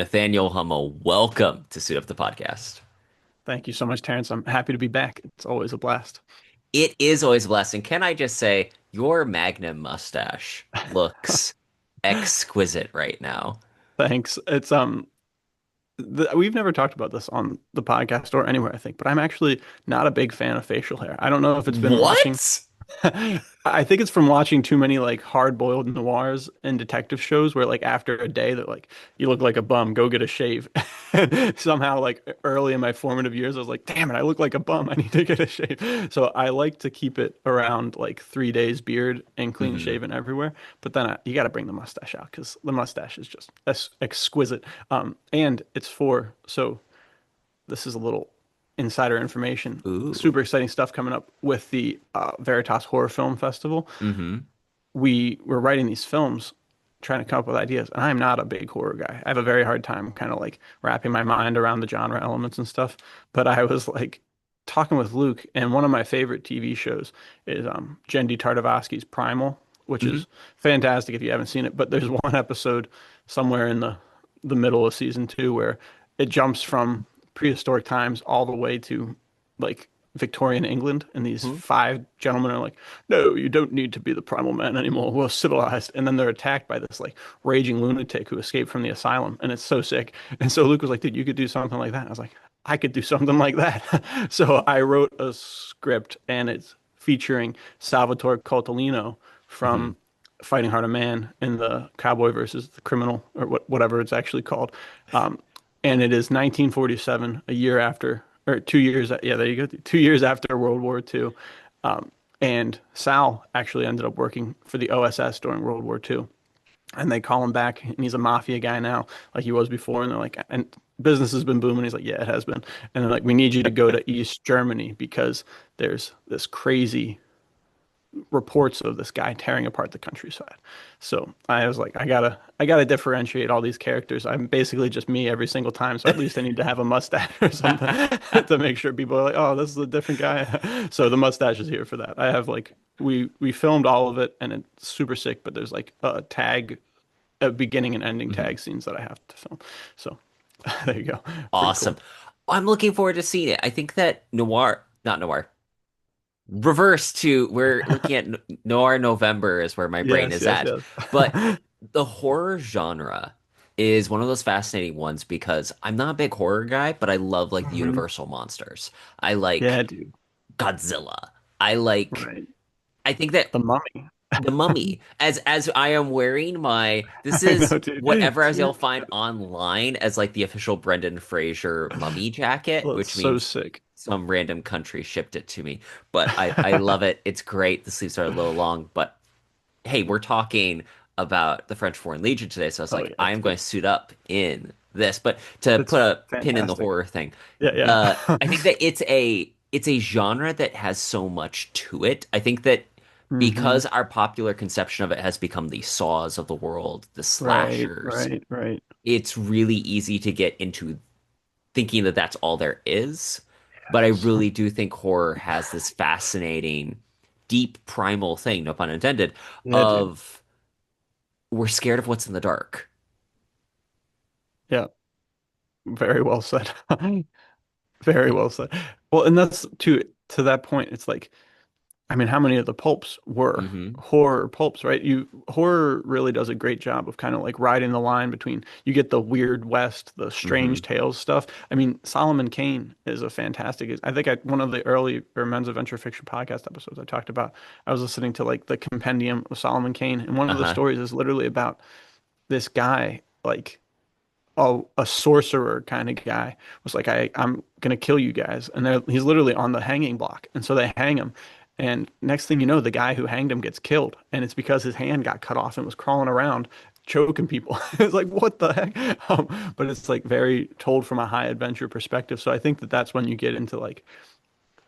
Nathaniel Hummel, welcome to Suit Up the Podcast. Thank you so much, Terrence. I'm happy to be back. It's always a blast. It is always a blessing. Can I just say, your Magnum mustache looks exquisite right now. Thanks. We've never talked about this on the podcast or anywhere, I think, but I'm actually not a big fan of facial hair. I don't know if it's been watching. What? I think it's from watching too many like hard-boiled noirs and detective shows where like after a day they're like, you look like a bum, go get a shave. And somehow like early in my formative years, I was like, damn it, I look like a bum. I need to get a shave. So I like to keep it around like 3 days beard and clean Hmm. shaven everywhere. But then you got to bring the mustache out because the mustache is just exquisite. And it's so this is a little insider information. Ooh. Super exciting stuff coming up with the Veritas Horror Film Festival. Hmm. We were writing these films, trying to come up with ideas, and I'm not a big horror guy. I have a very hard time kind of like wrapping my mind around the genre elements and stuff. But I was like talking with Luke, and one of my favorite TV shows is Jendi Tartakovsky's Primal, which Hmm. is fantastic if you haven't seen it. But there's one episode somewhere in the middle of season two where it jumps from prehistoric times all the way to like Victorian England, and these five gentlemen are like, "No, you don't need to be the primal man anymore. We're civilized." And then they're attacked by this like raging lunatic who escaped from the asylum, and it's so sick. And so Luke was like, "Dude, you could do something like that." I was like, "I could do something like that." So I wrote a script, and it's featuring Salvatore Coltellino Hmm. from Fighting Heart of Man in the Cowboy versus the Criminal, or whatever it's actually called. Um, and it is 1947, a year after, or 2 years. Yeah, there you go. 2 years after World War II. Um, and Sal actually ended up working for the OSS during World War II. And they call him back, and he's a mafia guy now, like he was before. And they're like, and business has been booming. He's like, yeah, it has been. And they're like, we need you to go to East Germany because there's this crazy reports of this guy tearing apart the countryside. So I was like, I gotta differentiate all these characters. I'm basically just me every single time. So at least I need to have a mustache or something to make sure people are like, oh, this is a different guy. So the mustache is here for that. I have like we filmed all of it and it's super sick, but there's like a beginning and ending Hmm. tag scenes that I have to film. So there you go. Pretty Awesome. cool. I'm looking forward to seeing it. I think that noir, not noir, reverse to we're looking at noir November is where my brain Yes, is yes, at. yes. But the horror genre is one of those fascinating ones because I'm not a big horror guy, but I love like the Mhm. universal monsters. I like Yeah, dude. Godzilla. I like Right. I think that The Mummy. the Mummy, as I am wearing my, this I is know, dude. whatever as Too you'll find good. online as like the official Brendan Fraser mummy jacket, Oh, it's which so means sick. some random country shipped it to me. But I love it. It's great. The sleeves are a little long, but hey, we're talking about the French Foreign Legion today, so it's Oh like yeah, I am going dude. to suit up in this. But to It's put a pin in the fantastic. horror thing, Yeah, yeah. I think that it's a genre that has so much to it. I think that hmm because our popular conception of it has become the Saws of the world, the Right, slashers, right, right. it's really easy to get into thinking that that's all there is. But I Yes. really do think horror has this fascinating, deep primal thing, no pun intended, Yeah, dude. of we're scared of what's in the dark. Yeah, very well said. Very well said. Well, and that's to that point, it's like I mean, how many of the pulps were Hmm. horror pulps, right? Horror really does a great job of kind of like riding the line between you get the weird West, the strange Hmm. tales stuff. I mean, Solomon Kane is a fantastic. I think one of the early or Men's Adventure Fiction podcast episodes I talked about. I was listening to like the compendium of Solomon Kane, and one of the Uh-huh. stories is literally about this guy, like a sorcerer kind of guy, was like, I'm gonna kill you guys, and he's literally on the hanging block, and so they hang him. And next thing you know, the guy who hanged him gets killed, and it's because his hand got cut off and was crawling around choking people. It's like, what the heck? But it's like very told from a high adventure perspective. So I think that that's when you get into like,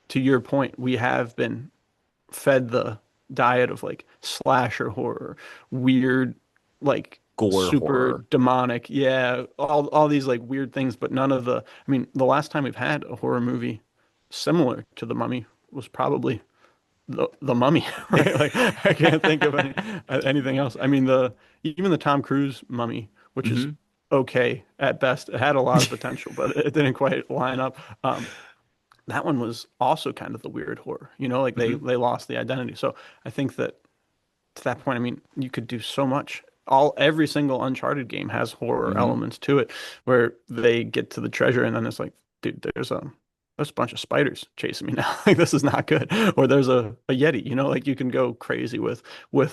to your point, we have been fed the diet of like slasher horror, weird, like Gore super horror. demonic, yeah, all these like weird things, but none of the, I mean, the last time we've had a horror movie similar to The Mummy was probably the Mummy, right? Like I can't think of anything else. I mean, the even the Tom Cruise Mummy, which is Hmm. okay at best. It had a lot of potential, but it didn't quite line up. That one was also kind of the weird horror, like they Hmm. they lost the identity. So I think that to that point, I mean, you could do so much. Every single Uncharted game has horror Hmm. elements to it, where they get to the treasure and then it's like, dude, there's a bunch of spiders chasing me now. Like this is not good. Or there's a Yeti. Like you can go crazy with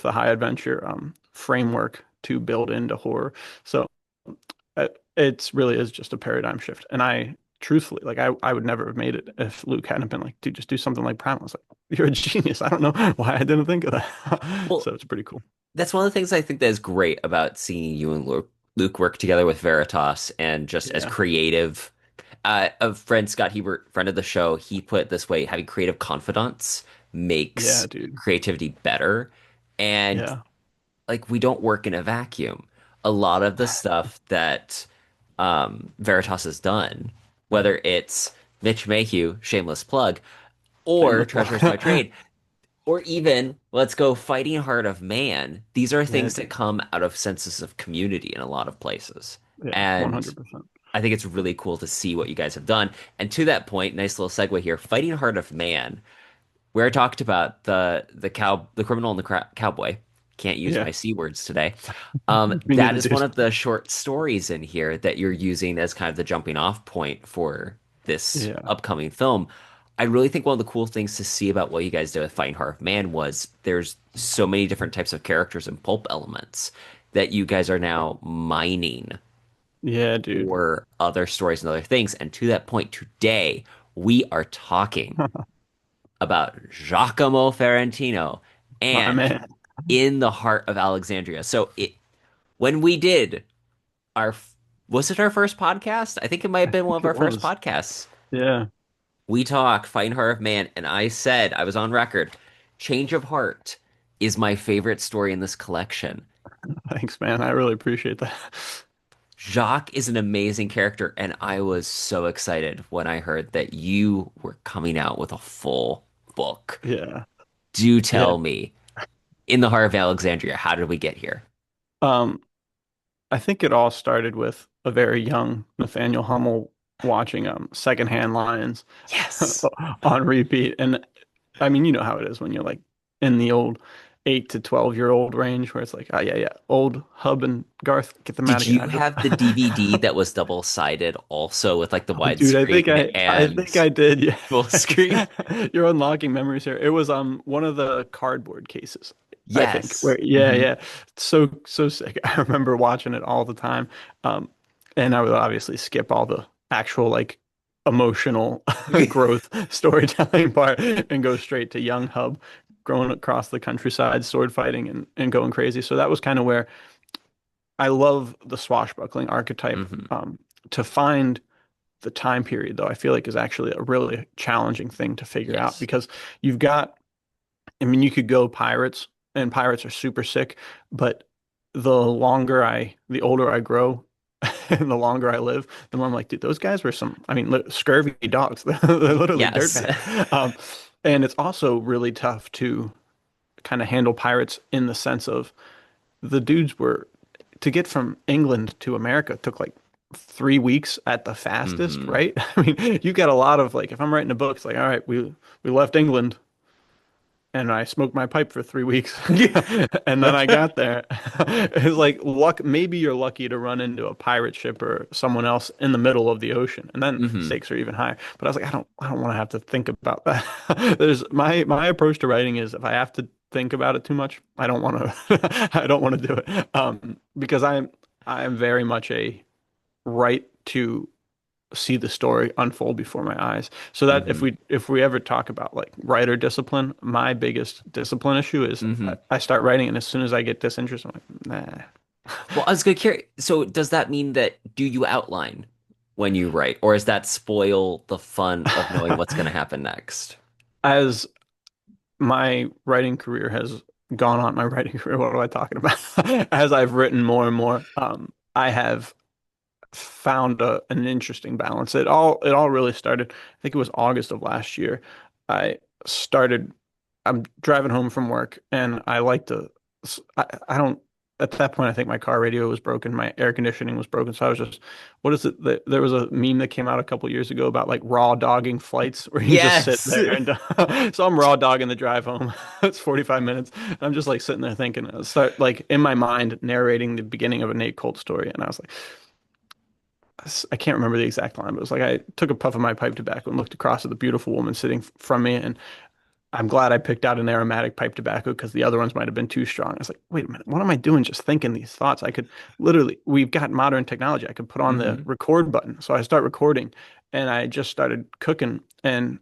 the high adventure framework to build into horror. So it's really is just a paradigm shift. And I truthfully, like I would never have made it if Luke hadn't been like, dude, just do something like Prime. I was like, you're a genius. I don't know why I didn't think of that. Well, So it's pretty cool. that's one of the things I think that is great about seeing you and Luke work together with Veritas and just as Yeah. creative. A friend, Scott Hebert, friend of the show, he put it this way, having creative confidants Yeah, makes dude. creativity better. And Yeah. like we don't work in a vacuum. A lot of the stuff that Veritas has done, whether it's Mitch Mayhew, shameless plug, or Shameless Treasures by plug. Trade, or even let's go Fighting Heart of Man. These are Yeah, things that dude. come out of senses of community in a lot of places. Yeah, And 100%. I think it's really cool to see what you guys have done. And to that point, nice little segue here, Fighting Heart of Man, where I talked about the criminal and the cowboy. Can't use Yeah. my C words today. Me That neither, is one dude. of the short stories in here that you're using as kind of the jumping off point for this Yeah. upcoming film. I really think one of the cool things to see about what you guys did with Fighting Heart of Man was there's so many different types of characters and pulp elements that you guys are now mining Yeah, dude. for other stories and other things. And to that point, today we are talking about Giacomo Ferrentino My and man. In the Heart of Alexandria. When we did our, was it our first podcast? I think it might have I been one think of it our first was. podcasts. Yeah. We talked Fighting Heart of Man, and I said, I was on record, Change of Heart is my favorite story in this collection. Thanks, man. I really appreciate that. Jacques is an amazing character, and I was so excited when I heard that you were coming out with a full book. Yeah. Do Yeah. tell me, In the Heart of Alexandria, how did we get here? Um, I think it all started with a very young Nathaniel Hummel watching Secondhand Lions Yes. on repeat. And I mean, you know how it is when you're like in the old 8 to 12-year-old range where it's like, oh yeah, yeah, old Hub and Garth, get them out Did of here. you have the DVD that was double-sided also with like the Oh, dude, I think widescreen I and think I did. Yeah. full screen? You're unlocking memories here. It was one of the cardboard cases, I think. Yes. Where yeah, Hmm. yeah. So sick. I remember watching it all the time. Um and I would obviously skip all the actual like emotional growth storytelling part and go straight to young Hub growing across the countryside, sword fighting and going crazy. So that was kind of where I love the swashbuckling archetype. Hmm. To find the time period, though, I feel like is actually a really challenging thing to figure out Yes. because you've got, I mean, you could go pirates, and pirates are super sick, but the older I grow, and the longer I live, the more I'm like, dude, those guys were I mean, scurvy dogs. They're literally Yes. dirtbags. And it's also really tough to kind of handle pirates in the sense of the dudes were to get from England to America took like 3 weeks at the fastest, Hmm. right? I mean, you got a lot of like if I'm writing a book, it's like, all right, we left England and I smoked my pipe for 3 weeks. And then I got there. It's like luck, maybe you're lucky to run into a pirate ship or someone else in the middle of the ocean. And then Hmm. stakes are even higher. But I was like, I don't want to have to think about that. There's my approach to writing is if I have to think about it too much, I don't want to I don't want to do it. Because I'm very much a right to see the story unfold before my eyes. So that if Hmm. we ever talk about like writer discipline, my biggest discipline issue is Hmm. I start writing and as soon as I get disinterested, I'm like, nah. Well, I was good curious. So does that mean that do you outline when you write, or does that spoil the fun of knowing what's going to happen next? As my writing career has gone on, my writing career, what am I talking about? As I've written more and more, I have found an interesting balance. It all really started, I think it was August of last year. I started I'm driving home from work and I like to I don't at that point, I think my car radio was broken, my air conditioning was broken. So I was just, what is it? There was a meme that came out a couple years ago about like raw dogging flights where you just sit Yes. there and so I'm raw dogging the drive home. It's 45 minutes. And I'm just like sitting there thinking, I start like in my mind narrating the beginning of a Nate Colt story. And I was like, I can't remember the exact line, but it was like I took a puff of my pipe tobacco and looked across at the beautiful woman sitting from me. And I'm glad I picked out an aromatic pipe tobacco because the other ones might have been too strong. I was like, wait a minute, what am I doing just thinking these thoughts? I could literally, we've got modern technology. I could put on the Hmm. record button. So I start recording and I just started cooking. And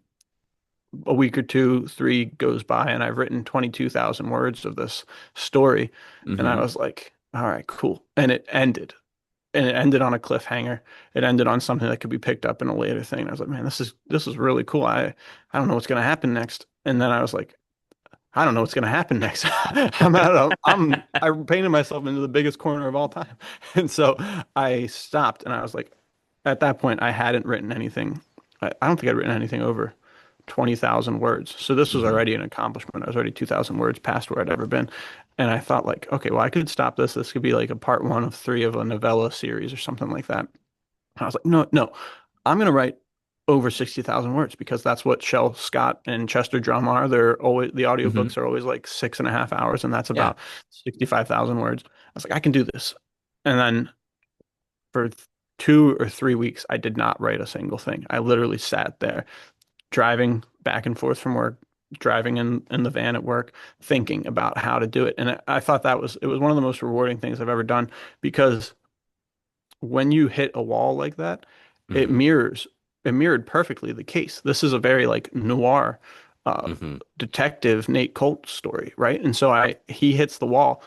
a week or two, three goes by, and I've written 22,000 words of this story. And I Hmm. was like, all right, cool. And it ended. And it ended on a cliffhanger. It ended on something that could be picked up in a later thing. I was like, man, this is really cool. I don't know what's gonna happen next. And then I was like, I don't know what's going to happen next. I painted myself into the biggest corner of all time. And so I stopped and I was like, at that point, I hadn't written anything. I don't think I'd written anything over 20,000 words. So this was Hmm. already an accomplishment. I was already 2,000 words past where I'd ever been. And I thought like, okay, well, I could stop this. This could be like a part one of three of a novella series or something like that. I was like, no, no, I'm going to write over 60,000 words because that's what Shel Scott and Chester Drum are. They're always, the Hmm. audiobooks are always like 6.5 hours, and that's Yeah. about 65,000 words. I was like, I can do this. And then for 2 or 3 weeks, I did not write a single thing. I literally sat there driving back and forth from work, driving in the van at work, thinking about how to do it. And I thought it was one of the most rewarding things I've ever done because when you hit a wall like that, it Hmm. mirrors it mirrored perfectly the case. This is a very like noir uh Hmm. detective Nate Colt story, right? And so I he hits the wall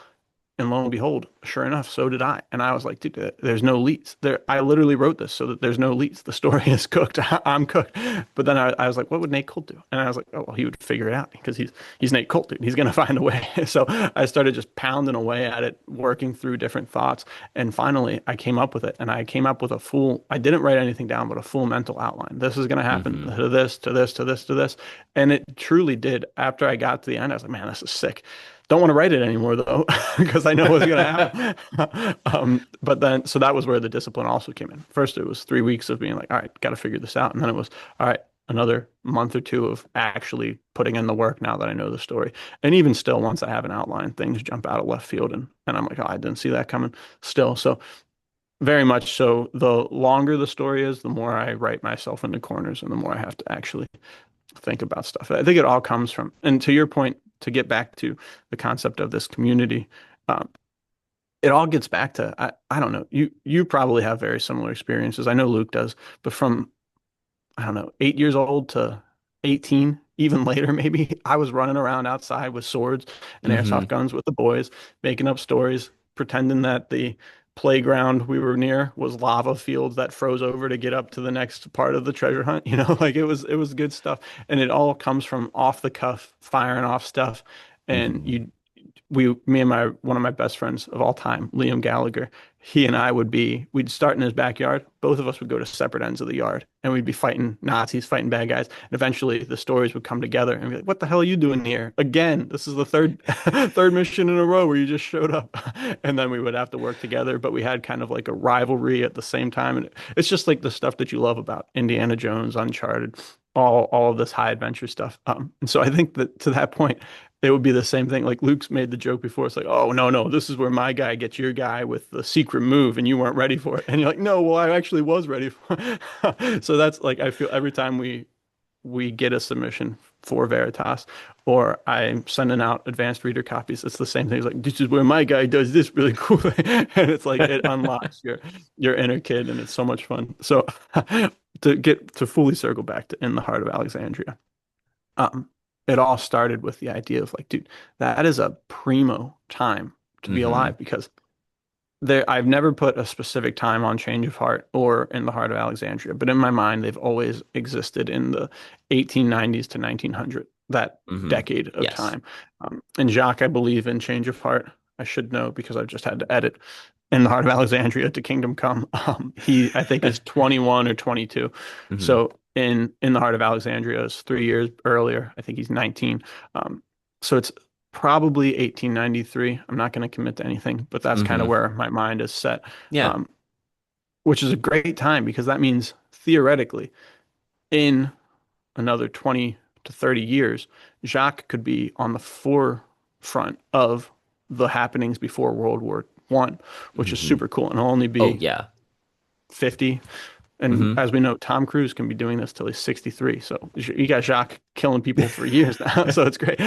and lo and behold, sure enough, so did I. And I was like, dude, there's no leads. There, I literally wrote this so that there's no leads. The story is cooked. I'm cooked. But then I was like, what would Nate Colt do? And I was like, oh, well, he would figure it out because he's Nate Colt, dude. He's gonna find a way. So I started just pounding away at it, working through different thoughts, and finally I came up with it. And I came up with a full. I didn't write anything down, but a full mental outline. This is gonna happen Hmm. to this, to this, to this, to this, and it truly did. After I got to the end, I was like, man, this is sick. Don't want to write it anymore though, because I know what's going to happen. But then, so that was where the discipline also came in. First, it was 3 weeks of being like, all right, got to figure this out. And then it was, all right, another month or two of actually putting in the work now that I know the story. And even still, once I have an outline, things jump out of left field. And I'm like, oh, I didn't see that coming still. So very much so, the longer the story is, the more I write myself into corners and the more I have to actually think about stuff. I think it all comes from, and to your point, to get back to the concept of this community, um, it all gets back to I don't know. You probably have very similar experiences. I know Luke does, but from I don't know, 8 years old to 18, even later, maybe I was running around outside with swords and airsoft Hmm. guns with the boys, making up stories, pretending that the playground we were near was lava fields that froze over to get up to the next part of the treasure hunt. You know, like it was good stuff. And it all comes from off the cuff, firing off stuff. And Hmm. me and my one of my best friends of all time, Liam Gallagher, he and I we'd start in his backyard. Both of us would go to separate ends of the yard and we'd be fighting Nazis, fighting bad guys. And eventually the stories would come together and be like, what the hell are you doing here? Again, this is the third third mission in a row where you just showed up. And then we would have to work together, but we had kind of like a rivalry at the same time. And it's just like the stuff that you love about Indiana Jones, Uncharted, all of this high adventure stuff. And so I think that to that point, it would be the same thing. Like Luke's made the joke before. It's like, oh, no, no, this is where my guy gets your guy with the secret move and you weren't ready for it. And you're like, no, well, I actually was ready for it. So that's like, I feel every time we get a submission for Veritas or I'm sending out advanced reader copies, it's the same thing. It's like, this is where my guy does this really cool thing. And it's like, it unlocks your inner kid and it's so much fun. So to get to fully circle back to In the Heart of Alexandria. Um, it all started with the idea of like, dude, that is a primo time to be Hmm. alive because I've never put a specific time on Change of Heart or in the Heart of Alexandria, but in my mind, they've always existed in the 1890s to 1900, that Hmm. decade of Yes. time. And Jacques, I believe in Change of Heart. I should know because I've just had to edit in the Heart of Alexandria to Kingdom Come. He, I think, is 21 or 22. Hmm. So in the Heart of Alexandria is 3 years earlier. I think he's 19. Um, so it's Probably 1893. I'm not going to commit to anything, but that's kind of Hmm. where my mind is set. Yeah. Um, which is a great time because that means theoretically in another 20 to 30 years, Jacques could be on the forefront of the happenings before World War One, which is Hmm. super cool. And he'll only Oh be yeah. 50. And Hmm. as we know, Tom Cruise can be doing this till he's 63. So you got Jacques killing people for years now. So it's great.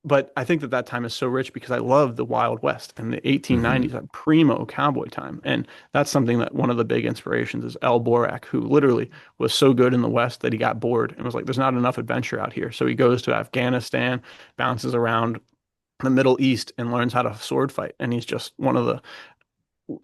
But I think that that time is so rich because I love the Wild West and the Hmm. 1890s are primo cowboy time. And that's something that one of the big inspirations is El Borak, who literally was so good in the West that he got bored and was like, there's not enough adventure out here. So he goes to Afghanistan, bounces around the Middle East and learns how to sword fight. And he's just one of the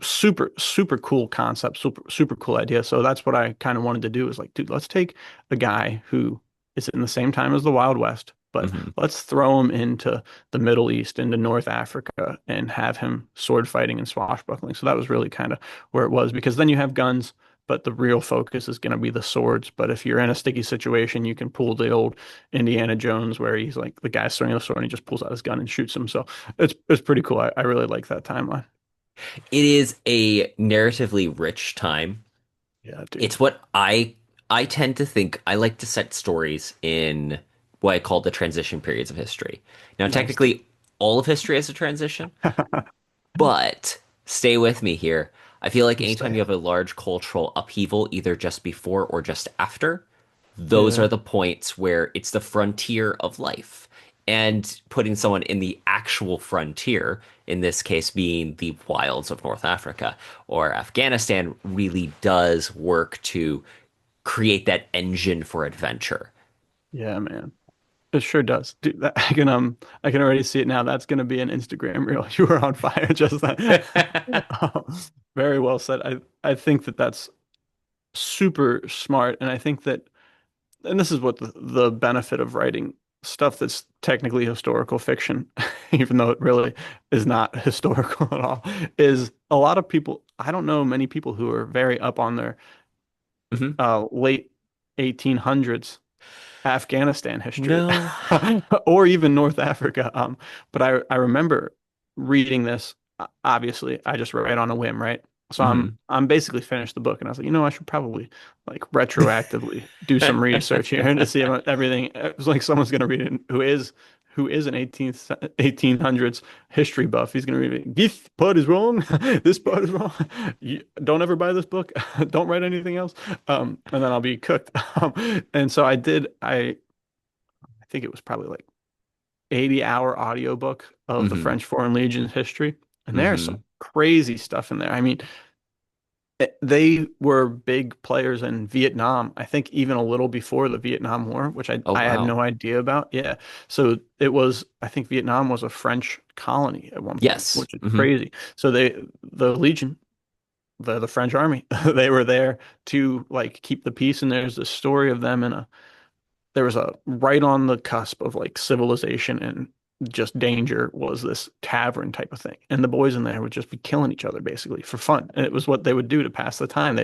super cool concept, super cool idea. So that's what I kind of wanted to do is like, dude, let's take a guy who is in the same time as the Wild West, but Hmm. let's throw him into the Middle East, into North Africa, and have him sword fighting and swashbuckling. So that was really kind of where it was because then you have guns, but the real focus is going to be the swords. But if you're in a sticky situation, you can pull the old Indiana Jones where he's like the guy's throwing the sword and he just pulls out his gun and shoots him. So it's pretty cool. I really like that timeline. It is a narratively rich time. Yeah, dude. It's what I tend to think. I like to set stories in what I call the transition periods of history. Now, Nice, dude. technically, all of history is a transition, but stay with me here. I feel like I'm anytime you staying. have a large cultural upheaval, either just before or just after, those are Yeah. the points where it's the frontier of life. And putting someone in the actual frontier, in this case being the wilds of North Africa or Afghanistan, really does work to create that engine for adventure. Yeah, man. It sure does. Dude, I can already see it now. That's gonna be an Instagram reel. You were on fire just then. Very well said. I think that that's super smart, and I think that, and this is what the benefit of writing stuff that's technically historical fiction, even though it really is not historical at all, is a lot of people, I don't know many people who are very up on their Hmm. late 1800s Afghanistan history No. or even North Africa. But I remember reading this. Obviously, I just write on a whim, right? So Hmm. I'm basically finished the book, and I was like, I should probably like retroactively do some research here to see about everything. It's like someone's gonna read it who is an 1800s history buff. He's gonna read it. This part is wrong. This part is wrong. Don't ever buy this book. Don't write anything else. And then I'll be cooked. And so I did. I think it was probably like 80-hour audiobook of the Hmm. French Foreign Legion's history. And there's some Hmm. crazy stuff in there. I mean, they were big players in Vietnam, I think even a little before the Vietnam War, which Oh I had wow. no idea about. Yeah. So it was, I think Vietnam was a French colony at one point, Yes. which is Hmm. crazy. So the Legion, the French army, they were there to like keep the peace. And there's this story of them in a there was a right on the cusp of like civilization and just danger was this tavern type of thing. And the boys in there would just be killing each other basically for fun. And it was what they would do to pass the time.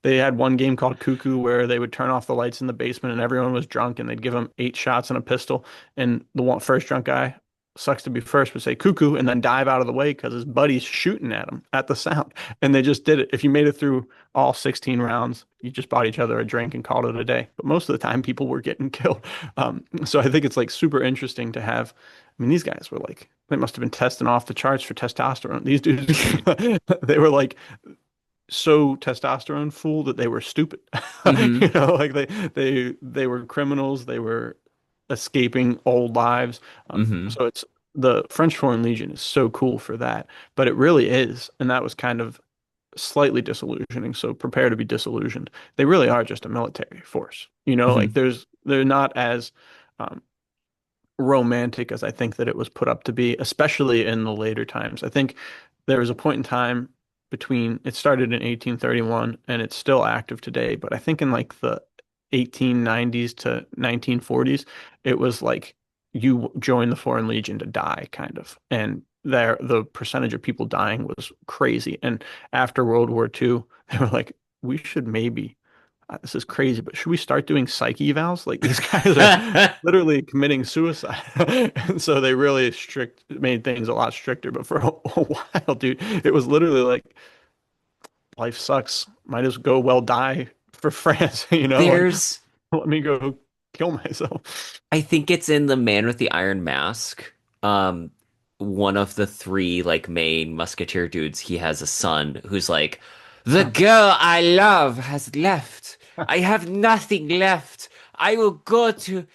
They had one game called Cuckoo where they would turn off the lights in the basement and everyone was drunk and they'd give them 8 shots and a pistol. And the first drunk guy sucks to be first would say cuckoo and then dive out of the way because his buddy's shooting at him at the sound. And they just did it. If you made it through all 16 rounds, you just bought each other a drink and called it a day. But most of the time, people were getting killed. So I think it's like super interesting to have. I mean, these guys were like, they must have been testing off the charts for testosterone. These dudes, they were like so testosterone full that they were stupid. Hmm. Like they were criminals. They were escaping old lives. Hmm. So it's the French Foreign Legion is so cool for that. But it really is, and that was kind of slightly disillusioning. So prepare to be disillusioned. They really are just a military force. Like Hmm. they're not as um, romantic as I think that it was put up to be, especially in the later times. I think there was a point in time between it started in 1831 and it's still active today, but I think in like the 1890s to 1940s, it was like you join the Foreign Legion to die, kind of. And the percentage of people dying was crazy. And after World War II, they were like, we should maybe This is crazy, but should we start doing psyche evals? Like these guys are literally committing suicide. And so they really made things a lot stricter. But for a while, dude, it was literally like life sucks. Might as go well die for France, like There's, let me go kill myself. I think it's in The Man with the Iron Mask. Um, one of the three like main musketeer dudes, he has a son who's like, the girl I love has left. I have nothing left. I will go to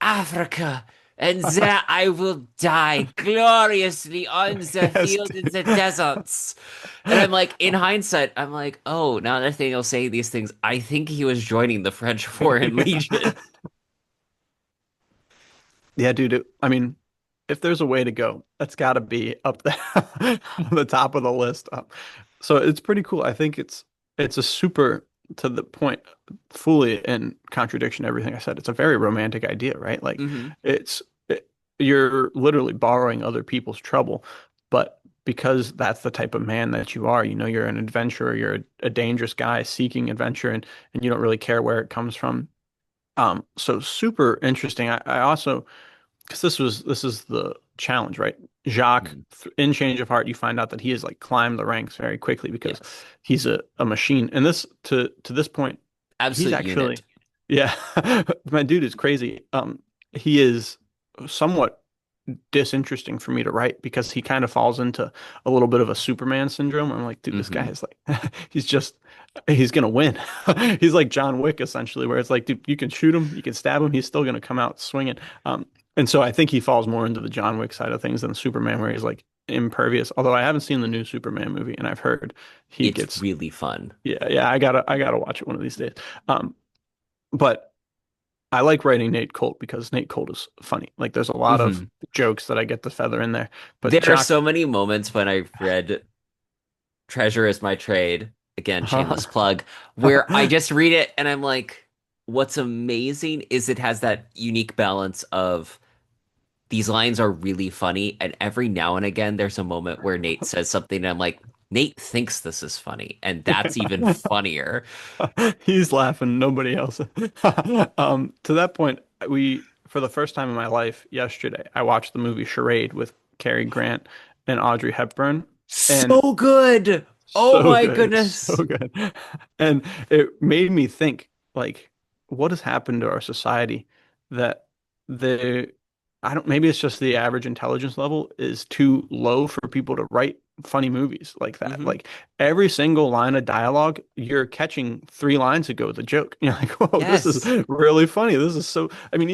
Africa, and there I will die gloriously on the Yes, field in the dude. deserts. And I'm like, in hindsight, I'm like, oh, now that Nathaniel's saying these things, I think he was joining the French Foreign Yeah. Legion. Yeah, dude. I mean, if there's a way to go, that's got to be up there on the top of the list. So it's pretty cool. I think it's a super to the point, fully in contradiction to everything I said. It's a very romantic idea, right? Like Hmm. it's you're literally borrowing other people's trouble, but because that's the type of man that you are, you're an adventurer, you're a dangerous guy seeking adventure, and you don't really care where it comes from. So super interesting. I also because this is the challenge, right? Jacques, in Change of Heart, you find out that he has like climbed the ranks very quickly because Yes. he's a machine. And this to this point, he's Absolute unit. actually, yeah, my dude is crazy. He is somewhat disinteresting for me to write because he kind of falls into a little bit of a Superman syndrome. I'm like, dude, this guy Hmm. is like, he's gonna win. He's like John Wick essentially, where it's like, dude, you can shoot him, you can stab him, he's still gonna come out swinging. And so I think he falls more into the John Wick side of things than Superman, where he's like impervious. Although I haven't seen the new Superman movie, and I've heard he It's gets, really fun. yeah, I gotta watch it one of these days. But I like writing Nate Colt because Nate Colt is funny. Like there's a lot of Hmm. jokes that I get to feather in there. But There are Jock, so many moments when I've read Treasure is My Trade, again, shameless plug, where I just read it and I'm like, what's amazing is it has that unique balance of these lines are really funny, and every now and again there's a moment where Nate says something and I'm like, Nate thinks this is funny, and that's even funnier. he's laughing, nobody else. To that point, for the first time in my life yesterday, I watched the movie Charade with Cary Grant and Audrey Hepburn, and So good. Oh so my good. It's so goodness. good. And it made me think, like, what has happened to our society that the, I don't, maybe it's just the average intelligence level is too low for people to write funny movies like that. Hmm. Like every single line of dialogue, you're catching 3 lines ago with a joke. You're like, whoa, this is Yes. really funny. This is so, I mean,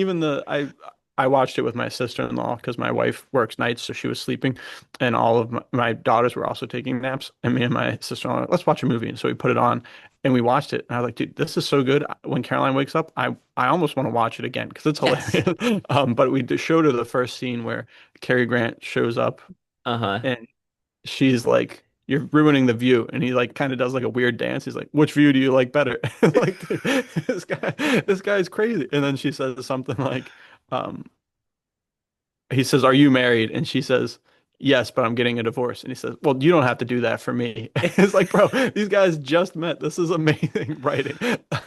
I watched it with my sister-in-law because my wife works nights, so she was sleeping and all of my daughters were also taking naps. And me and my sister-in-law, let's watch a movie. And so we put it on and we watched it. And I was like, dude, this is so good. When Caroline wakes up, I almost want to watch it again because it's Yes. hilarious. But we showed her the first scene where Cary Grant shows up Uh-huh. and she's like, "You're ruining the view," and he like kind of does like a weird dance. He's like, "Which view do you like better?" Like, dude, this guy's crazy. And then she says something like, um, he says, "Are you married?" And she says, "Yes, but I'm getting a divorce." And he says, "Well, you don't have to do that for me." It's like, bro, these guys just met. This is amazing writing.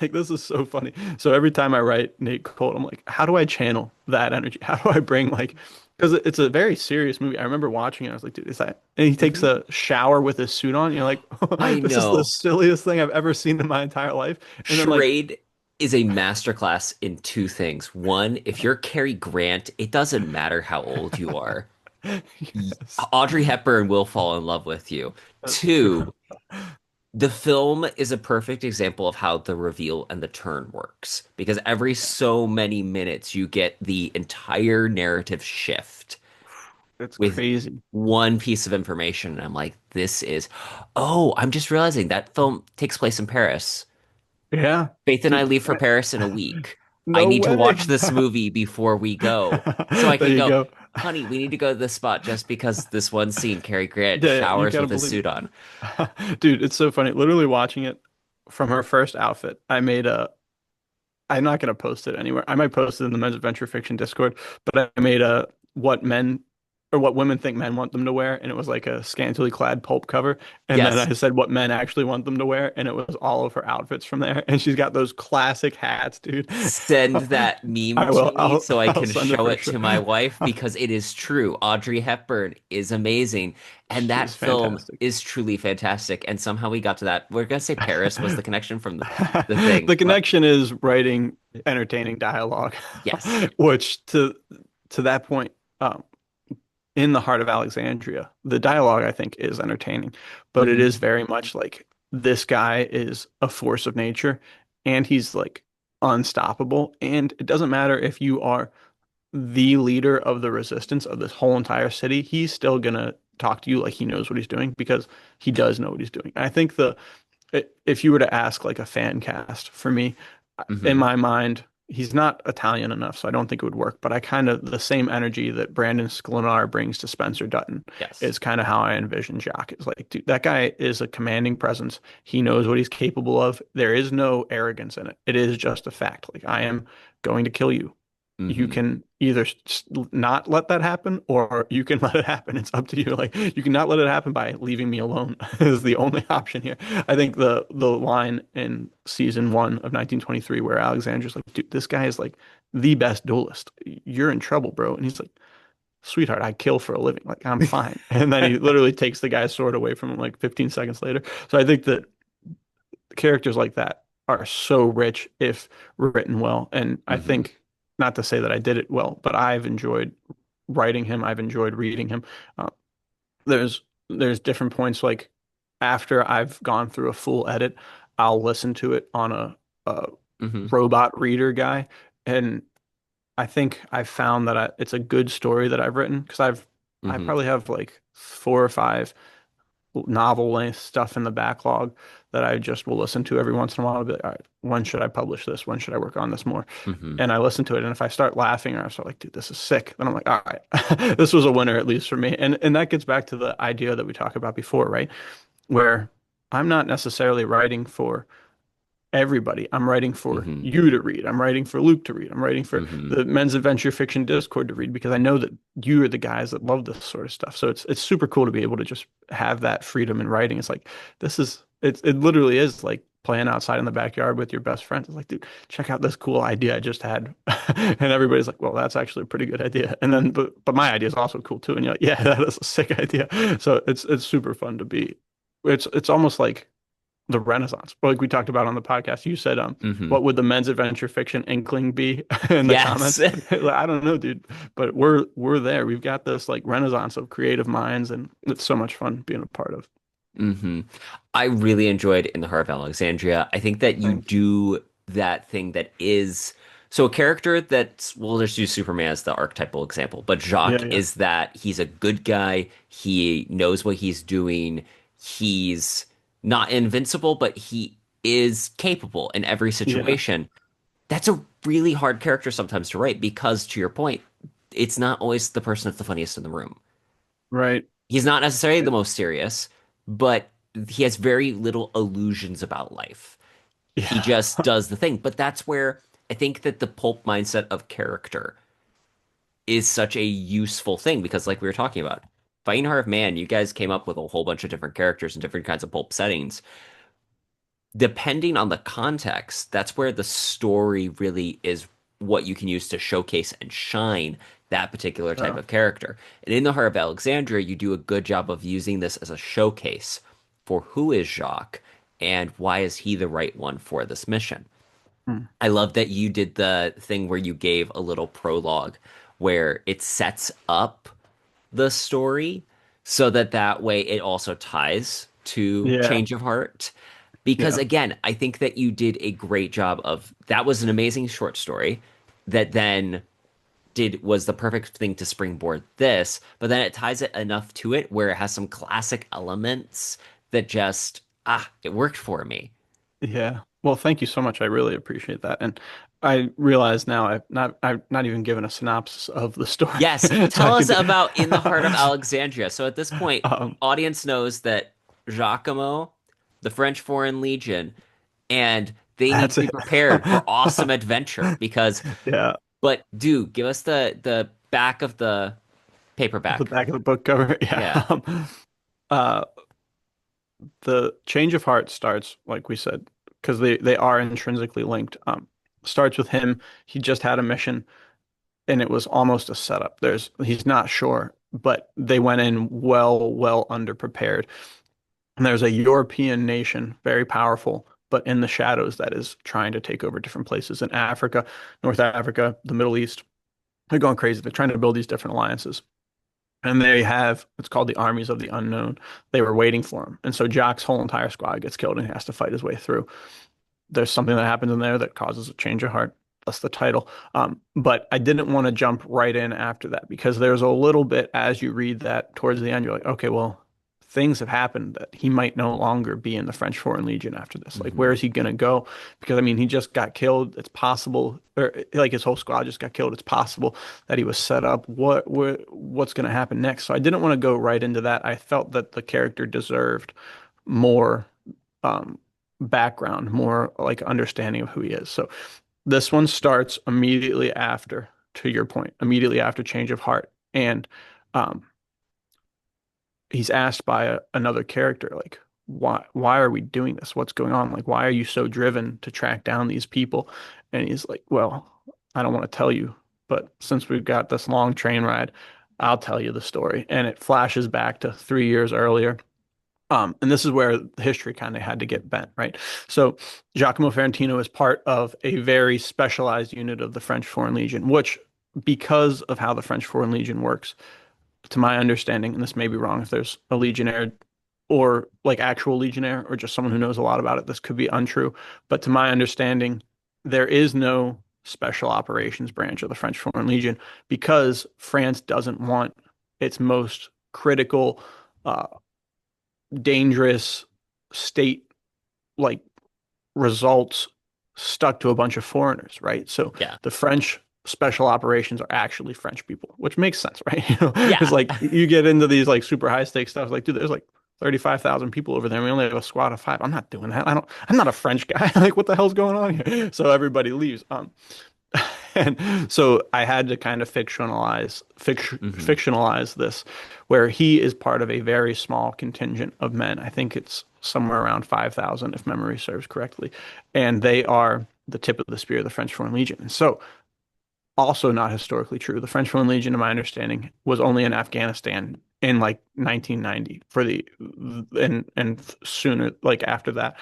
Like, this is so funny. So every time I write Nate Colt, I'm like, how do I channel that energy? How do I bring like, because it's a very serious movie. I remember watching it. I was like, dude, is that? And he takes Hmm. a shower with his suit on. You're like, I this is the know. silliest thing I've ever seen in my entire life. And then like, Charade is a masterclass in two things. One, if you're Cary Grant, it doesn't matter how old you are. yes, Audrey Hepburn will fall in love with you. that's true. Two, the film is a perfect example of how the reveal and the turn works because every so many minutes you get the entire narrative shift It's with crazy. one piece of information. And I'm like, this is, oh, I'm just realizing that film takes place in Paris. Yeah, Faith and I dude. leave for Paris in a week. I No need to watch way. this movie before we go so I There can you go, go. honey, we need to go to this spot just because this one scene, Cary Grant Yeah, you showers gotta with his believe suit on. it. Dude, it's so funny. Literally watching it from her first outfit, I'm not gonna post it anywhere. I might post it in the Men's Adventure Fiction Discord, but I made a what men or what women think men want them to wear, and it was like a scantily clad pulp cover. And then Yes. I said what men actually want them to wear, and it was all of her outfits from there. And she's got those classic hats, dude. Send that meme I to will. me so I I'll can send it show for it sure. to my wife because it is true. Audrey Hepburn is amazing. And that She's film fantastic. is truly fantastic. And somehow we got to that. We're gonna say Paris was the connection from the thing. The But connection is writing entertaining dialogue, yes. which to that point, um, in the Heart of Alexandria, the dialogue I think is entertaining, but it Hmm. is very much like this guy is a force of nature, and he's like unstoppable. And it doesn't matter if you are the leader of the resistance of this whole entire city, he's still gonna talk to you like he knows what he's doing because he does know what he's doing. I think if you were to ask like a fan cast for me, in Hmm. my mind, he's not Italian enough, so I don't think it would work. But I kind of the same energy that Brandon Sklenar brings to Spencer Dutton Yes. is kind of how I envision Jacques. Is like, dude, that guy is a commanding presence. He knows what he's capable of. There is no arrogance in it. It is just a fact. Like, I am going to kill you. You Hmm. can either not let that happen or you can let it happen. It's up to you. Like, you cannot let it happen by leaving me alone is the only option here. I think the line in season one of 1923 where Alexander's like, dude, this guy is like the best duelist. You're in trouble, bro. And he's like, sweetheart, I kill for a living. Like, I'm fine. And then he literally takes the guy's sword away from him like 15 seconds later. So I think that characters like that are so rich if written well. And I Hmm. think, not to say that I did it well, but I've enjoyed writing him. I've enjoyed reading him. Uh, there's different points like after I've gone through a full edit, I'll listen to it on a Hmm. robot reader guy, and I think I've found that it's a good story that I've written because I Hmm. probably have like 4 or 5 novel length stuff in the backlog that I just will listen to every once in a while. I'll be like, all right, when should I publish this? When should I work on this more? Hmm. And I listen to it, and if I start laughing or I start like, dude, this is sick, then I'm like, all right, this was a winner at least for me. And that gets back to the idea that we talked about before, right? Where I'm not necessarily writing for everybody. I'm writing for Hmm. you to read. I'm writing for Luke to read. I'm writing for Hmm. the Men's Adventure Fiction Discord to read because I know that you are the guys that love this sort of stuff. So it's super cool to be able to just have that freedom in writing. It's like it literally is like playing outside in the backyard with your best friends. It's like, dude, check out this cool idea I just had. And everybody's like, well, that's actually a pretty good idea. And then but my idea is also cool too. And you're like, yeah, that is a sick idea. So it's super fun to be. It's almost like the Renaissance. Like we talked about on the podcast, you said, Hmm. what would the men's adventure fiction inkling be in the Yes. comments? Like, I don't know, dude, but we're there. We've got this like renaissance of creative minds, and it's so much fun being a part of. Hmm. I really enjoyed In the Heart of Alexandria. I think that you Thank you. do that thing that is so a character that's we'll just use Superman as the archetypal example, but Yeah, Jacques yeah, is that he's a good guy. He knows what he's doing. He's not invincible, but he is capable in every yeah. situation. That's a really hard character sometimes to write because, to your point, it's not always the person that's the funniest in the room. Right. He's not necessarily the most serious, but he has very little illusions about life. He Yeah. just does the thing. But that's where I think that the pulp mindset of character is such a useful thing because, like we were talking about, Fighting Heart of Man, you guys came up with a whole bunch of different characters and different kinds of pulp settings. Depending on the context, that's where the story really is what you can use to showcase and shine that particular type Oh. of character. And in the Heart of Alexandria, you do a good job of using this as a showcase for who is Jacques and why is he the right one for this mission. Hmm. I love that you did the thing where you gave a little prologue where it sets up the story so that that way it also ties to Yeah. Change of Heart. Because Yeah. again, I think that you did a great job of that was an amazing short story that then did was the perfect thing to springboard this, but then it ties it enough to it where it has some classic elements that just it worked for me. Yeah. Well, thank you so much. I really appreciate that. And I realize now I've not even given a synopsis of the story. Yes, So I tell us could about In the Heart of Alexandria. So at this point, um audience knows that Giacomo, the French Foreign Legion, and they need that's to be it. prepared for awesome adventure because Yeah. but do give us the back of the The paperback. back of the book cover. Yeah. Yeah. Uh, the change of heart starts, like we said, because they are intrinsically linked. Starts with him. He just had a mission, and it was almost a setup. He's not sure, but they went in well underprepared. And there's a European nation, very powerful, but in the shadows, that is trying to take over different places in Africa, North Africa, the Middle East. They're going crazy. They're trying to build these different alliances. And they have, it's called the armies of the unknown. They were waiting for him. And so Jock's whole entire squad gets killed and he has to fight his way through. There's something that happens in there that causes a change of heart. That's the title. But I didn't want to jump right in after that because there's a little bit as you read that towards the end, you're like, okay, well, things have happened that he might no longer be in the French Foreign Legion after this. Like, where Hmm. is he going to go? Because I mean, he just got killed. It's possible, or like his whole squad just got killed. It's possible that he was set up. What's going to happen next? So I didn't want to go right into that. I felt that the character deserved more um, background, more like understanding of who he is. So this one starts immediately after, to your point, immediately after Change of Heart, and um, he's asked by another character, like, why are we doing this? What's going on? Like, why are you so driven to track down these people? And he's like, well, I don't want to tell you, but since we've got this long train ride, I'll tell you the story. And it flashes back to 3 years earlier. And this is where the history kind of had to get bent, right? So Giacomo Ferrentino is part of a very specialized unit of the French Foreign Legion, which, because of how the French Foreign Legion works, to my understanding, and this may be wrong if there's a legionnaire or like actual legionnaire or just someone who knows a lot about it, this could be untrue. But to my understanding, there is no special operations branch of the French Foreign Legion because France doesn't want its most critical, uh, dangerous state like results stuck to a bunch of foreigners, right? So Yeah. the French special operations are actually French people, which makes sense, right? You know, it's Yeah. like you get into these like super high stakes stuff, like, dude, there's like 35,000 people over there. We only have a squad of five. I'm not doing that. I'm not a French guy. Like, what the hell's going on here? So everybody leaves. And so I had to kind of Hmm. fictionalize this, where he is part of a very small contingent of men. I think it's somewhere around 5,000, if memory serves correctly, and they are the tip of the spear of the French Foreign Legion. And so, also not historically true. The French Foreign Legion, to my understanding, was only in Afghanistan in like 1990 for the and sooner like after that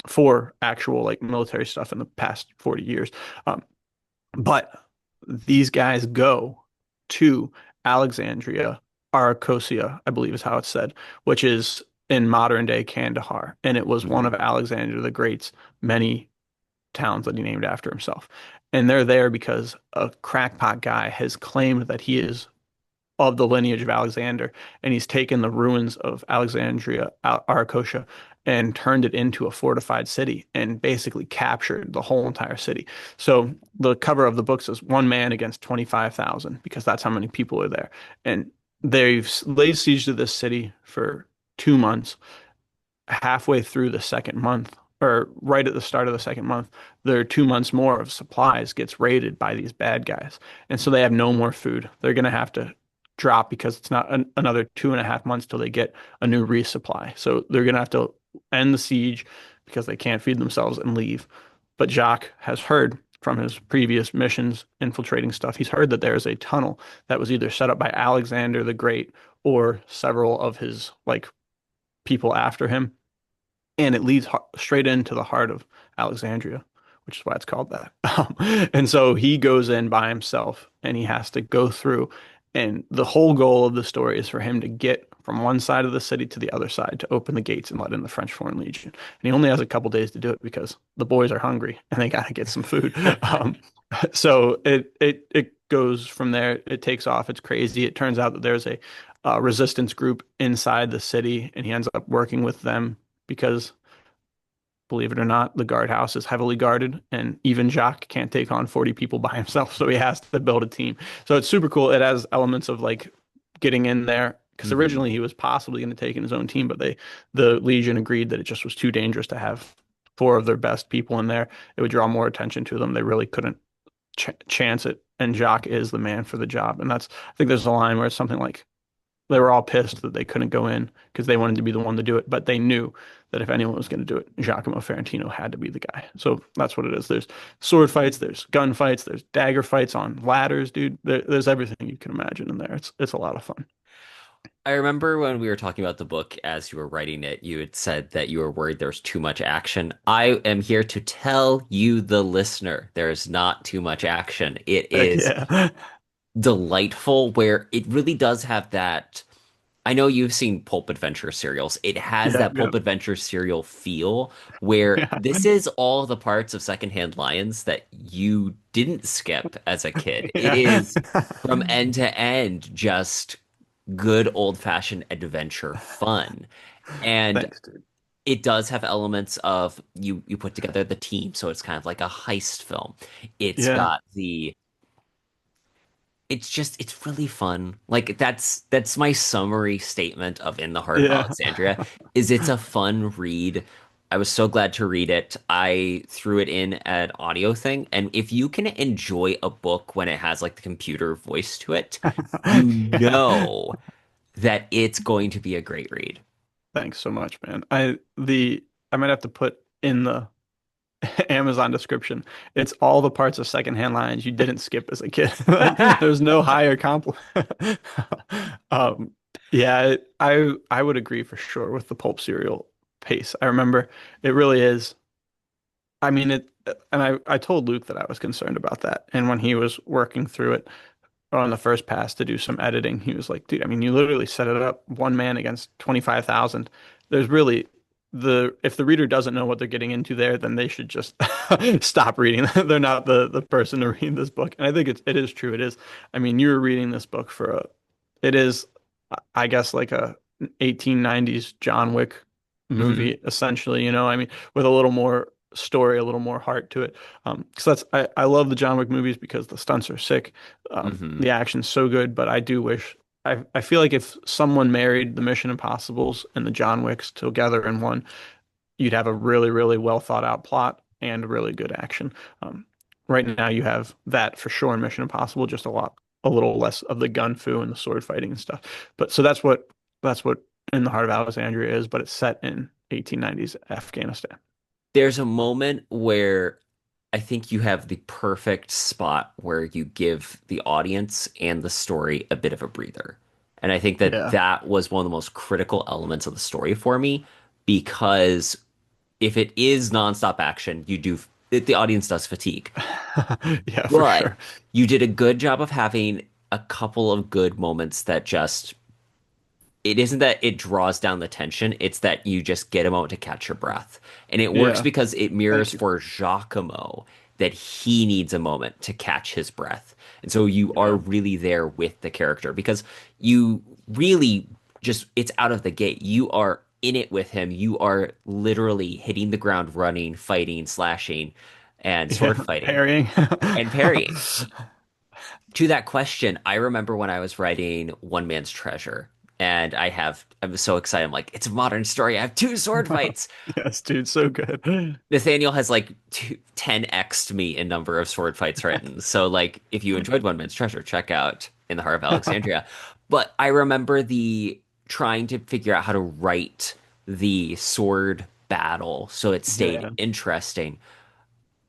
for actual like military stuff in the past 40 years. Um, but these guys go to Alexandria, Arachosia, I believe is how it's said, which is in modern day Kandahar. And it was one Hmm. of Alexander the Great's many towns that he named after himself. And they're there because a crackpot guy has claimed that he is of the lineage of Alexander, and he's taken the ruins of Alexandria, Arachosia, and turned it into a fortified city and basically captured the whole entire city. So the cover of the book says one man against 25,000 because that's how many people are there. And they've laid siege to this city for 2 months. Halfway through the second month, or right at the start of the second month, their 2 months more of supplies gets raided by these bad guys. And so they have no more food. They're going to have to drop because it's not another 2.5 months till they get a new resupply. So they're going to have to end the siege because they can't feed themselves and leave. But Jacques has heard from his previous missions infiltrating stuff. He's heard that there is a tunnel that was either set up by Alexander the Great or several of his like people after him, and it leads straight into the heart of Alexandria, which is why it's called that. And so he goes in by himself and he has to go through. And the whole goal of the story is for him to get from one side of the city to the other side to open the gates and let in the French Foreign Legion. And he only has a couple days to do it because the boys are hungry and they got to get some food. So it goes from there. It takes off. It's crazy. It turns out that there's a resistance group inside the city, and he ends up working with them because, believe it or not, the guardhouse is heavily guarded, and even Jacques can't take on 40 people by himself, so he has to build a team. So it's super cool. It has elements of like getting in there because Hmm. originally he was possibly going to take in his own team, but the Legion agreed that it just was too dangerous to have four of their best people in there. It would draw more attention to them. They really couldn't chance it, and Jacques is the man for the job. And that's, I think there's a line where it's something like they were all pissed that they couldn't go in because they wanted to be the one to do it, but they knew that if anyone was going to do it, Giacomo Ferrentino had to be the guy. So that's what it is. There's sword fights, there's gun fights, there's dagger fights on ladders, dude. There's everything you can imagine in there. It's a lot of fun. I remember when we were talking about the book as you were writing it, you had said that you were worried there was too much action. I am here to tell you, the listener, there is not too much action. It Heck is yeah. delightful where it really does have that. I know you've seen pulp adventure serials. It has Yeah, that yeah, pulp adventure serial feel where yeah, this is all the parts of Secondhand Lions that you didn't skip as a kid. It yeah. is from end to end just good old-fashioned adventure fun. And Thanks, dude. it does have elements of you put together the team, so it's kind of like a heist film. It's Yeah, got the it's just it's really fun. Like that's my summary statement of In the Heart of yeah. Alexandria is it's a fun read. I was so glad to read it. I threw it in an audio thing, and if you can enjoy a book when it has like the computer voice to it, you Yeah. know that it's going to be a great read. Thanks so much, man. I might have to put in the Amazon description. It's all the parts of Secondhand Lions you didn't skip as a kid. Like there's no higher compliment. Um, yeah, I would agree for sure with the pulp cereal pace. I remember it really is. I mean it, and I told Luke that I was concerned about that. And when he was working through it on the first pass to do some editing, he was like, dude, I mean, you literally set it up one man against 25,000. There's really if the reader doesn't know what they're getting into there, then they should just stop reading. They're not the person to read this book. And I think it is true. It is. I mean, you were reading this book for it is, I guess, like a 1890s John Wick Hmm. movie, essentially, I mean, with a little more story, a little more heart to it. Because I love the John Wick movies because the stunts are sick. Hmm. The action's so good, but I do wish I feel like if someone married the Mission Impossibles and the John Wicks together in one, you'd have a really, really well thought out plot and really good action. Um, right now you have that for sure in Mission Impossible, just a little less of the gun fu and the sword fighting and stuff. But so that's what In the Heart of Alexandria is, but it's set in 1890s Afghanistan. There's a moment where I think you have the perfect spot where you give the audience and the story a bit of a breather. And I think that Yeah. that was one of the most critical elements of the story for me because if it is nonstop action, the audience does fatigue. Yeah, for But sure. you did a good job of having a couple of good moments that just it isn't that it draws down the tension, it's that you just get a moment to catch your breath. And it works Yeah. because it mirrors Thank you. for Giacomo that he needs a moment to catch his breath. And so you are Yeah. really there with the character because you really just, it's out of the gate. You are in it with him. You are literally hitting the ground running, fighting, slashing, and sword Yeah. fighting Parrying. and parrying. To that question, I remember when I was writing One Man's Treasure, and I was so excited. I'm like, it's a modern story. I have two sword fights. Yes, dude, so good. Nathaniel has like 10x'd me in number of sword fights written. So, like, if you enjoyed One Man's Treasure, check out In the Heart of Alexandria. But I remember the trying to figure out how to write the sword battle so it stayed Yeah. interesting.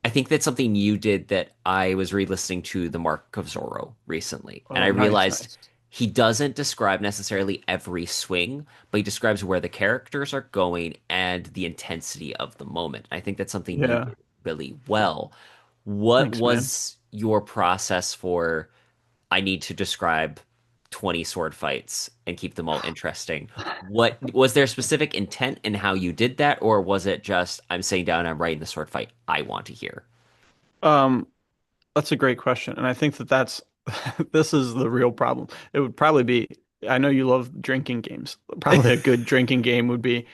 I think that's something you did that I was re-listening to The Mark of Zorro recently, and I Oh, nice, realized nice. he doesn't describe necessarily every swing, but he describes where the characters are going and the intensity of the moment. I think that's something you Yeah. did really well. What Thanks, man. was your process for I need to describe 20 sword fights and keep them all interesting? What was there specific intent in how you did that, or was it just I'm sitting down and I'm writing the sword fight I want to hear? Um, that's a great question, and I think that's this is the real problem. It would probably be, I know you love drinking games. Probably a good drinking game would be,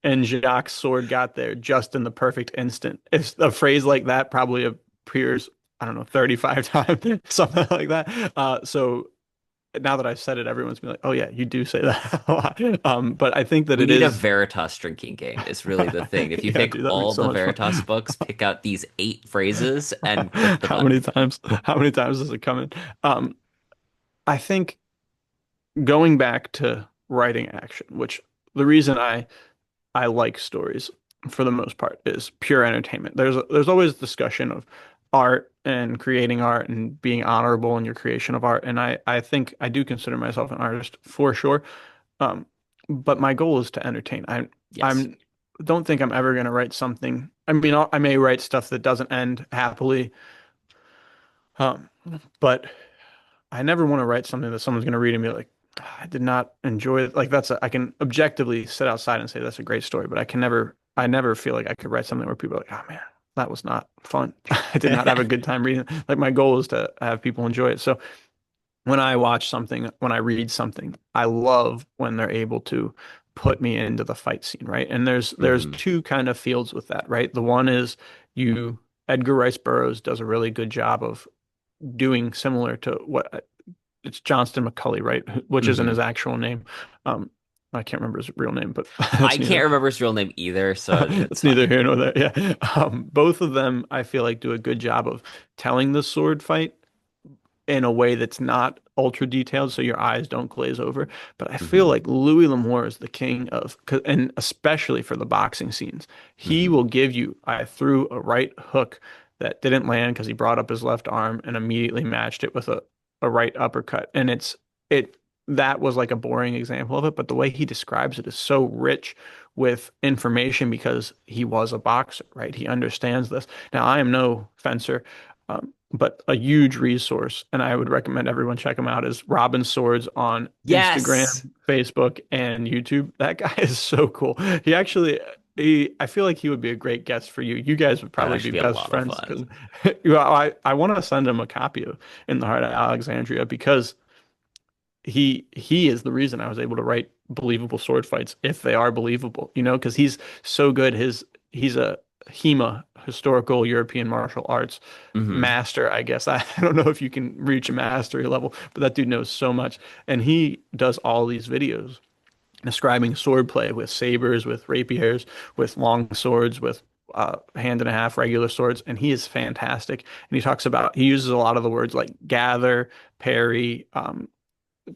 and Jacques' sword got there just in the perfect instant. If a phrase like that probably appears, I don't know, 35 times, something like that. So now that I've said it, everyone's been like, "Oh yeah, you do say that a lot." But I think that We it need a is. Veritas drinking game is really the thing. If you Yeah, take dude, that'd be all so the much fun. Veritas books, pick out these 8 phrases and click the How many button. times? How many times does it come in? Um, I think going back to writing action, which the reason I like stories for the most part is pure entertainment. There's always discussion of art and creating art and being honorable in your creation of art, and I think I do consider myself an artist for sure. Um, but my goal is to entertain. Yes. I'm don't think I'm ever going to write something. I mean, I may write stuff that doesn't end happily, um, but I never want to write something that someone's going to read and be like, "Ah, I did not enjoy it." Like I can objectively sit outside and say that's a great story, but I never feel like I could write something where people are like, oh man, that was not fun. I did not have a good time reading. Like my goal is to have people enjoy it. So when I watch something, when I read something, I love when they're able to put me into the fight scene, right? And there's Hmm. two kind of fields with that, right? The one is you Edgar Rice Burroughs does a really good job of doing similar to what it's Johnston McCulley, right? Which isn't his Hmm. actual name. Um, I can't remember his real name, but I that's can't neither remember his real name either, so it's that's neither fine. here nor there. Yeah. Both of them, I feel like, do a good job of telling the sword fight in a way that's not ultra detailed, so your eyes don't glaze over. But I feel Hmm. like Louis L'Amour is the king of, and especially for the boxing scenes, he Hmm. will give you. I threw a right hook that didn't land because he brought up his left arm and immediately matched it with a right uppercut, and it that was like a boring example of it, but the way he describes it is so rich with information because he was a boxer, right? He understands this. Now, I am no fencer. But a huge resource, and I would recommend everyone check him out, is Robin Swords on Yes. Instagram, Facebook, and YouTube. That guy is so cool. He actually, I feel like he would be a great guest for you. You guys would That would probably be actually be a best lot of friends fun. because well, I want to send him a copy of In the Heart of Alexandria because he is the reason I was able to write believable sword fights if they are believable, because he's so good. He's a HEMA, historical European martial arts Hmm. master, I guess. I don't know if you can reach a mastery level, but that dude knows so much. And he does all these videos describing swordplay with sabers, with rapiers, with long swords, with hand and a half regular swords, and he is fantastic. And he uses a lot of the words like gather, parry,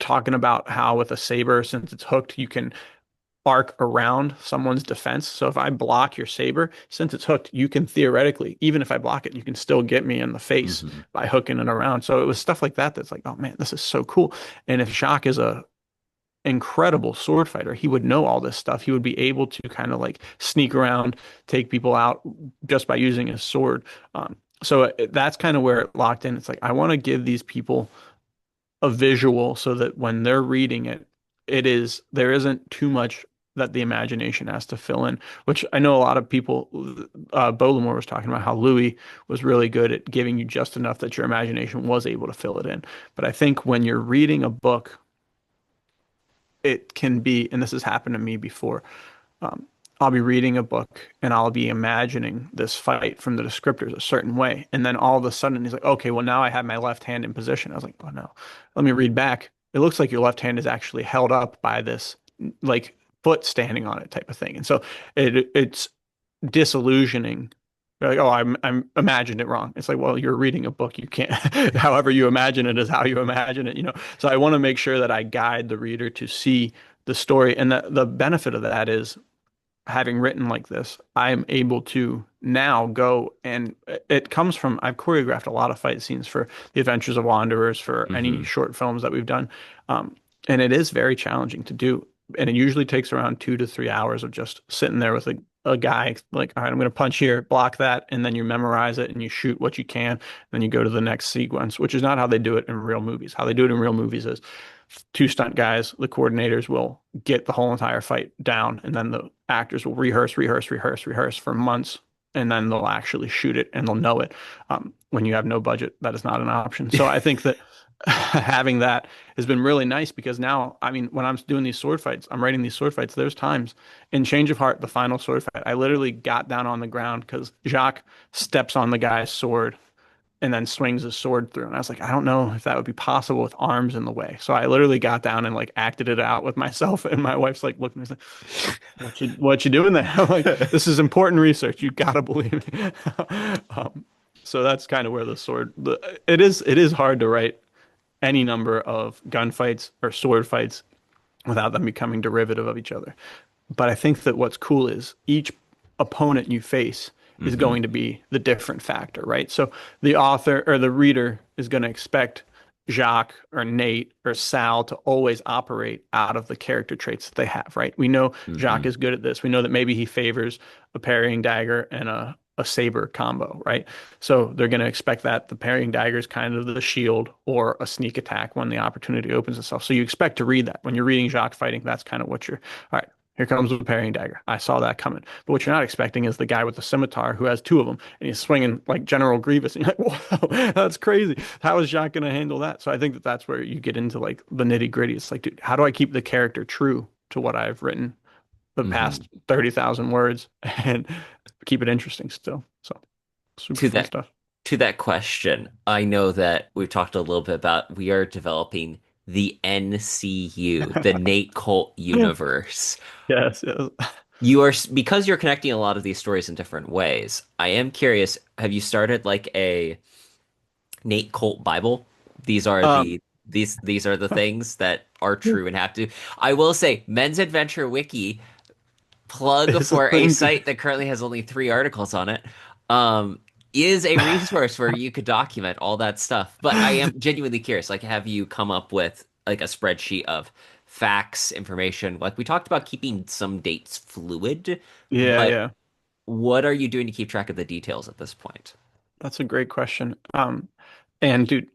talking about how with a saber, since it's hooked, you can arc around someone's defense. So if I block your saber, since it's hooked, you can theoretically, even if I block it, you can still get me in the face Hmm. by hooking it around. So it was stuff like that that's like, oh man, this is so cool. And if Jacques is a incredible sword fighter, he would know all this stuff. He would be able to kind of like sneak around, take people out just by using his sword. So that's kind of where it locked in. It's like I want to give these people a visual so that when they're reading it, there isn't too much that the imagination has to fill in, which I know a lot of people, Bolamore was talking about how Louis was really good at giving you just enough that your imagination was able to fill it in. But I think when you're reading a book, it can be, and this has happened to me before, um, I'll be reading a book and I'll be imagining this fight from the descriptors a certain way. And then all of a sudden he's like, okay, well, now I have my left hand in position. I was like, oh no, let me read back. It looks like your left hand is actually held up by this like foot standing on it type of thing. And so it's disillusioning. You're like, oh, I'm imagined it wrong. It's like, well, you're reading a book. You can't, however you imagine it is how you imagine it. So I want to make sure that I guide the reader to see the story. And the benefit of that is having written like this, I'm able to now go and it comes from I've choreographed a lot of fight scenes for The Adventures of Wanderers, for any Hmm. short films that we've done. And it is very challenging to do. And it usually takes around 2 to 3 hours of just sitting there with a guy like, all right, I'm going to punch here, block that, and then you memorize it and you shoot what you can. Then you go to the next sequence, which is not how they do it in real movies. How they do it in real movies is two stunt guys, the coordinators will get the whole entire fight down, and then the actors will rehearse, rehearse, rehearse, rehearse for months, and then they'll actually shoot it and they'll know it. When you have no budget, that is not an option. So I think that having that has been really nice because now, I mean, when I'm doing these sword fights, I'm writing these sword fights. There's times in Change of Heart, the final sword fight, I literally got down on the ground because Jacques steps on the guy's sword and then swings his sword through. And I was like, I don't know if that would be possible with arms in the way. So I literally got down and like acted it out with myself. And my wife's like looking at me, like, what you doing there? I'm like, this is important research. You gotta believe me. um, so that's kind of where it is hard to write any number of gunfights or sword fights without them becoming derivative of each other. But I think that what's cool is each opponent you face is Hmm. going to be the different factor, right? So the author or the reader is going to expect Jacques or Nate or Sal to always operate out of the character traits that they have, right? We know Jacques Hmm. is good at this. We know that maybe he favors a parrying dagger and a saber combo, right? So they're going to expect that the parrying dagger is kind of the shield or a sneak attack when the opportunity opens itself. So you expect to read that. When you're reading Jacques fighting, that's kind of what you're, all right, here comes the parrying dagger. I saw that coming. But what you're not expecting is the guy with the scimitar who has two of them and he's swinging like General Grievous. And you're like, whoa, that's crazy. How is Jacques going to handle that? So I think that that's where you get into like the nitty gritty. It's like, dude, how do I keep the character true to what I've written the Hmm. past 30,000 words and keep it interesting still? So super To fun that stuff. to that question, I know that we've talked a little bit about we are developing the NCU, the Nate Colt universe. Yes, yes. You are because you're connecting a lot of these stories in different ways. I am curious, have you started like a Nate Colt Bible? These are Um, these are the things that are true and have to. I will say, Men's Adventure Wiki plug it's a for a thing to site that currently has only 3 articles on it. Um, is a resource where you could document all that stuff. But I am genuinely curious, like, have you come up with like a spreadsheet of facts, information? Like we talked about keeping some dates fluid, Yeah, but yeah. what are you doing to keep track of the details at this point? That's a great question. And dude,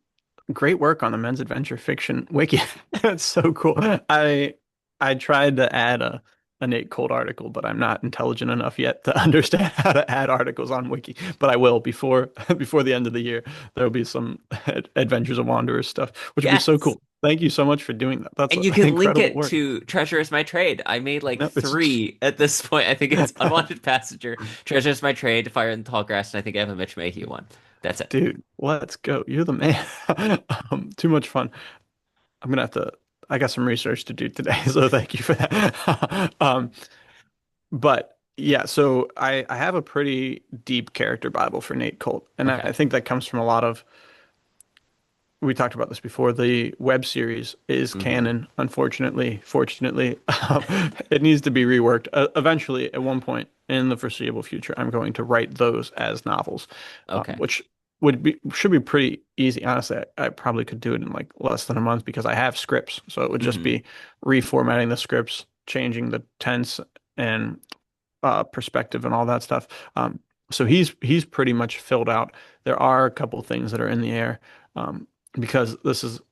great work on the men's adventure fiction wiki. That's so cool. I tried to add a Nate Cold article, but I'm not intelligent enough yet to understand how to add articles on wiki. But I will before before the end of the year. There'll be some Adventures of Wanderers stuff, which would be so Yes. cool. Thank you so much for doing that. That's And you can link incredible it work. to Treasure is My Trade. I made like No, it's three at this point. I think it's Unwanted Passenger, Treasure is My Trade, Fire in the Tall Grass, and I think I have a Mitch Mayhew one. That's it. dude, let's go. You're the man. Too much fun. I'm gonna have to. I got some research to do today, so thank you for that. But yeah, so I have a pretty deep character Bible for Nate Colt, and I Okay. think that comes from a lot of. We talked about this before. The web series is Hmm. canon, unfortunately. Fortunately, it needs to be reworked. Eventually, at one point in the foreseeable future, I'm going to write those as novels, Okay. which should be pretty easy. Honestly, I probably could do it in like less than a month because I have scripts. So it would just Hmm. be reformatting the scripts, changing the tense and perspective and all that stuff. So he's pretty much filled out. There are a couple things that are in the air because this is a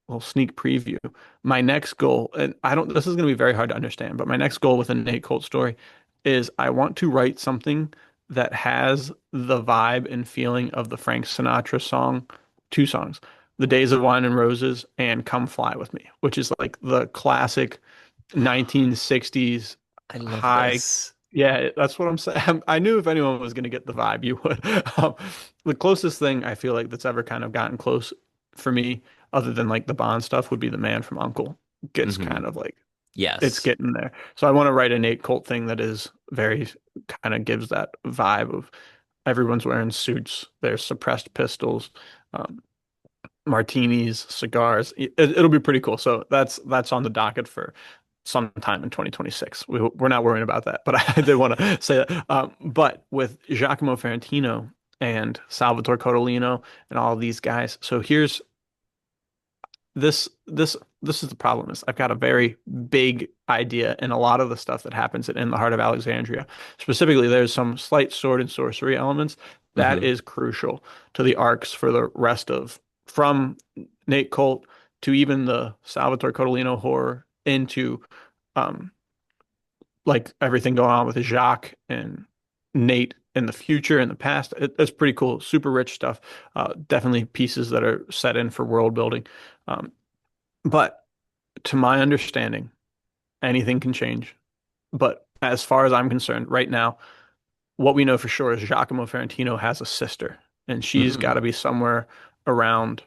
little sneak preview. My next goal, and I don't, this is going to be very hard to understand, but my next goal with a Nate Colt story is I want to write something that has the vibe and feeling of the Frank Sinatra song, two songs, The Days of Wine and Roses and Come Fly With Me, which is like the classic 1960s I love high. this. Yeah, that's what I'm saying. I knew if anyone was going to get the vibe, you would. Um, the closest thing I feel like that's ever kind of gotten close for me, other than like the Bond stuff, would be The Man from Uncle. Gets Hmm. kind of like it's Yes. getting there. So I want to write a Nate Colt thing that is very kind of gives that vibe of everyone's wearing suits. There's suppressed pistols, um, martinis, cigars. It'll be pretty cool. So that's on the docket for sometime in 2026. We're not worrying about that, but I did want to say that. But with Giacomo Ferrentino and Salvatore Cotolino and all of these guys, so here's this is the problem is I've got a very big idea and a lot of the stuff that happens in the Heart of Alexandria. Specifically, there's some slight sword and sorcery elements that Hmm. is crucial to the arcs for the rest of from Nate Colt to even the Salvatore Cotolino horror into um like everything going on with Jacques and Nate in the future and the past. It's pretty cool, super rich stuff. Definitely pieces that are set in for world building. But to my understanding, anything can change. But as far as I'm concerned, right now, what we know for sure is Giacomo Ferrentino has a sister and she's got Mm. to be somewhere around,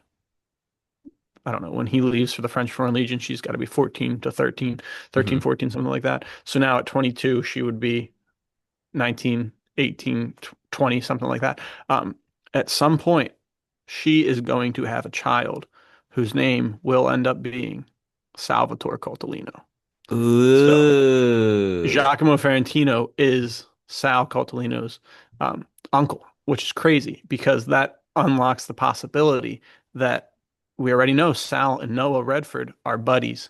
I don't know, when he leaves for the French Foreign Legion, she's got to be 14 to 13, 13, Hmm. 14, something like that. So now at 22, she would be 19, 18, 20, something like that. Um, at some point, she is going to have a child whose name will end up being Salvatore Coltellino. So Ooh. Giacomo Ferrentino is Sal Coltellino's um, uncle, which is crazy because that unlocks the possibility that we already know Sal and Noah Redford are buddies.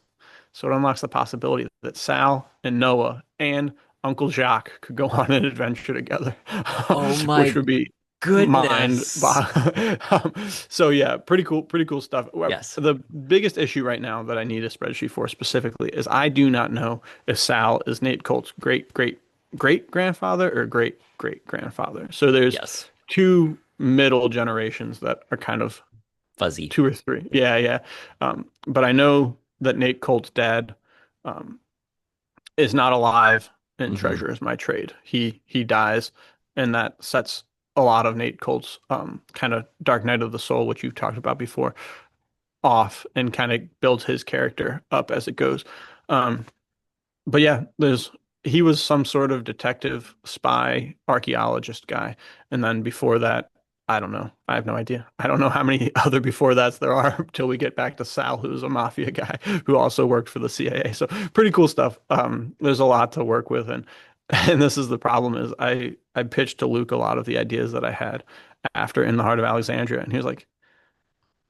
So it unlocks the possibility that Sal and Noah and Uncle Jacques could go on an adventure together, Oh which my would be mind. goodness. So yeah, pretty cool stuff. Yes. The biggest issue right now that I need a spreadsheet for specifically is I do not know if Sal is Nate Colt's great grandfather or great grandfather. So there's Yes. two middle generations that are kind of Fuzzy. two or three. Yeah, yeah. But I know that Nate Colt's dad um, is not alive in Hmm. Treasure is My Trade. He dies, and that sets a lot of Nate Colt's kind of Dark Night of the Soul, which you've talked about before, off and kind of builds his character up as it goes. Um, but yeah, there's he was some sort of detective, spy, archaeologist guy, and then before that, I don't know. I have no idea. I don't know how many other before that's there are until we get back to Sal, who's a mafia guy who also worked for the CIA. So pretty cool stuff. There's a lot to work with, and this is the problem is I pitched to Luke a lot of the ideas that I had after In the Heart of Alexandria, and he was like,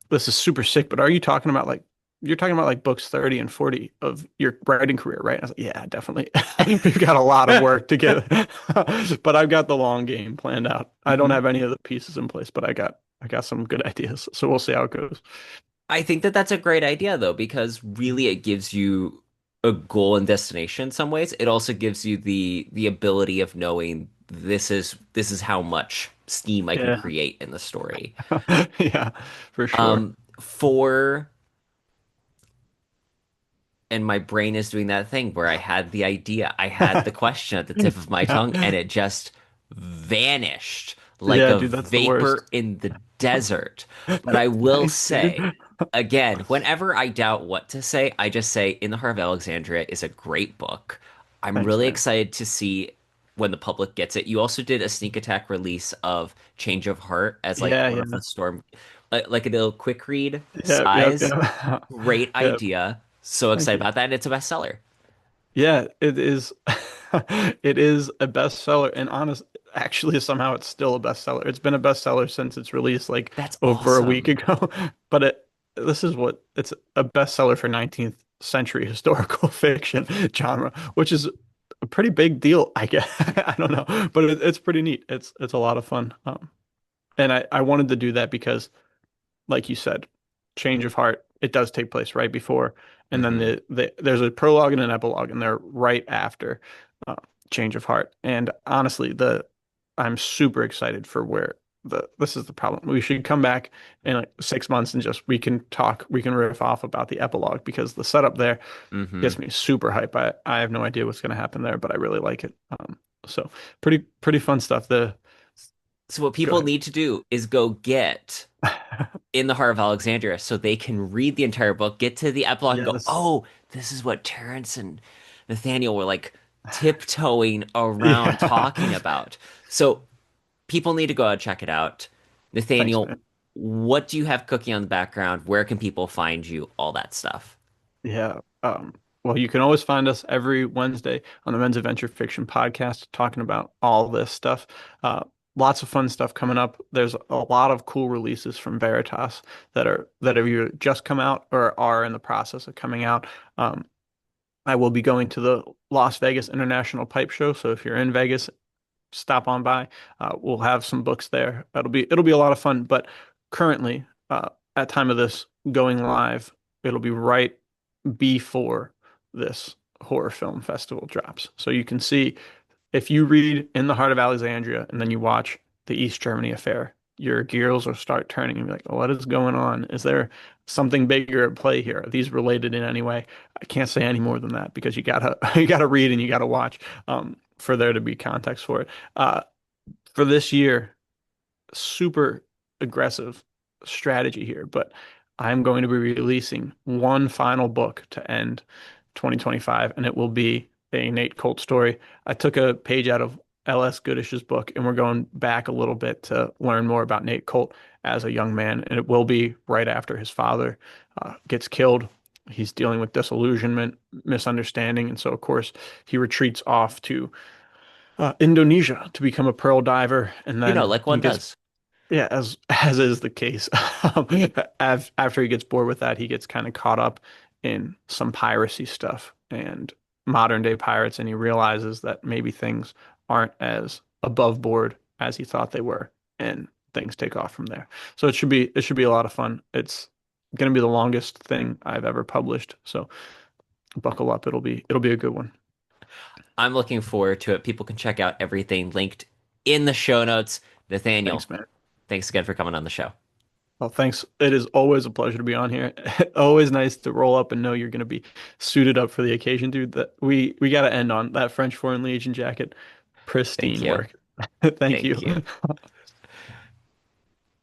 this is super sick, but are you talking about like you're talking about like books 30 and 40 of your writing career, right? I was like, yeah, definitely. We've got a lot of work to get, but I've got the long game planned out. I don't Hmm. have any of the pieces in place, but I got some good ideas. So we'll see how it goes. I think that that's a great idea though, because really it gives you a goal and destination in some ways. It also gives you the ability of knowing this is how much steam I can Yeah. create in the story. Yeah, for sure. For and my brain is doing that thing where I had the idea, I had the question at the tip of my Yeah. tongue, and it just vanished like Yeah, a dude, that's the vapor worst. in the desert. But I will Thanks, say, dude. again, whenever I doubt what to say, I just say In the Heart of Alexandria is a great book. I'm Thanks, really man. excited to see when the public gets it. You also did a sneak attack release of Change of Heart as like Yeah, one of yeah. the storm, like a little quick read Yep, size. yep. Great Yep. idea. So Thank excited you. about that, and it's a bestseller. Yeah, it is. It is a bestseller, and actually, somehow it's still a bestseller. It's been a bestseller since its release, like That's over a week awesome. ago. But this is what it's a bestseller for 19th century historical fiction genre, which is a pretty big deal, I guess. I don't know, but it's pretty neat. It's a lot of fun. And I wanted to do that because like you said, change of heart. It does take place right before, and then Hmm. there's a prologue and an epilogue, and they're right after uh, change of heart. And honestly, the I'm super excited for where the this is the problem. We should come back in like 6 months and just we can riff off about the epilogue because the setup there Hmm. gets me super hype. I have no idea what's going to happen there, but I really like it. So pretty fun stuff. The So what Go people ahead. need to do is go get In the Heart of Alexandria so they can read the entire book, get to the epilogue, and go, Yes. "Oh, this is what Terrence and Nathaniel were like tiptoeing around talking Yeah. about." So people need to go out and check it out. Thanks, Nathaniel, man. what do you have cooking on the background? Where can people find you? All that stuff. Yeah. Well, you can always find us every Wednesday on the Men's Adventure Fiction podcast talking about all this stuff. Uh, Lots of fun stuff coming up. There's a lot of cool releases from Veritas that have either just come out or are in the process of coming out. Um, I will be going to the Las Vegas International Pipe Show, so if you're in Vegas, stop on by. We'll have some books there. It'll be a lot of fun. But currently, at time of this going live, it'll be right before this horror film festival drops. So you can see if you read In the Heart of Alexandria and then you watch the East Germany affair, your gears will start turning and be like, oh, what is going on? Is there something bigger at play here? Are these related in any way? I can't say any more than that because you gotta you gotta read and you gotta watch for there to be context for it. Uh, for this year, super. aggressive strategy here, but I'm going to be releasing one final book to end 2025, and it will be a Nate Colt story. I took a page out of L.S. Goodish's book, and we're going back a little bit to learn more about Nate Colt as a young man, and it will be right after his father gets killed. He's dealing with disillusionment, misunderstanding, and so of course he retreats off to Indonesia to become a pearl diver, and You know, then like he one gets does. yeah, as is the case. Um, After he gets bored with that, he gets kind of caught up in some piracy stuff and modern day pirates, and he realizes that maybe things aren't as above board as he thought they were, and things take off from there. So it should be a lot of fun. It's going to be the longest thing I've ever published, so buckle up. It'll be a good one. I'm looking forward to it. People can check out everything linked in the show notes. Nathaniel, Thanks, man. thanks again for coming on the show. Well, thanks. It is always a pleasure to be on here. Always nice to roll up and know you're going to be suited up for the occasion, dude. That we got to end on that French Foreign Legion jacket. Thank Pristine you. work. Thank Thank you. you.